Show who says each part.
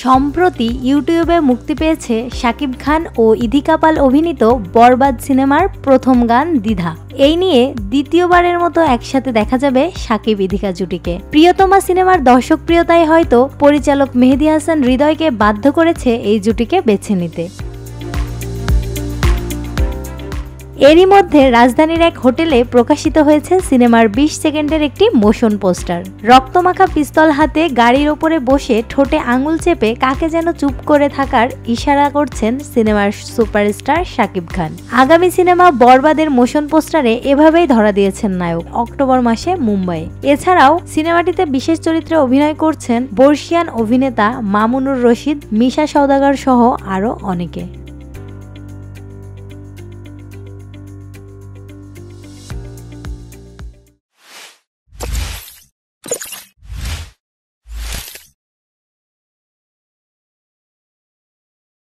Speaker 1: সম্প্রতি ইউটিউবে মুক্তি পেয়েছে শাকিব খান ও ইদিকা পাল অভিনীত বরবাদ সিনেমার প্রথম গান দ্বিধা। এই নিয়ে দ্বিতীয়বারের মতো একসাথে দেখা যাবে শাকিব ইদিকা জুটিকে। প্রিয়তমা সিনেমার দর্শকপ্রিয়তায় হয়তো পরিচালক মেহেদী হাসান হৃদয়কে বাধ্য করেছে এই জুটিকে বেছে নিতে। এরই মধ্যে রাজধানীর এক হোটেলে প্রকাশিত হয়েছে সিনেমার 20 সেকেন্ডের একটি মোশন পোস্টার। রক্তমাখা পিস্তল হাতে গাড়ির ওপরে বসে ঠোঁটে আঙুল চেপে কাকে যেন চুপ করে থাকার ইশারা করছেন সিনেমার সুপারস্টার শাকিব খান। আগামী সিনেমা বরবাদের মোশন পোস্টারে এভাবেই ধরা দিয়েছেন নায়ক অক্টোবর মাসে মুম্বাইয়ে। এছাড়াও সিনেমাটিতে বিশেষ চরিত্রে অভিনয় করছেন বর্ষিয়ান অভিনেতা মামুনুর রশিদ, মিশা সওদাগর সহ আরও অনেকে।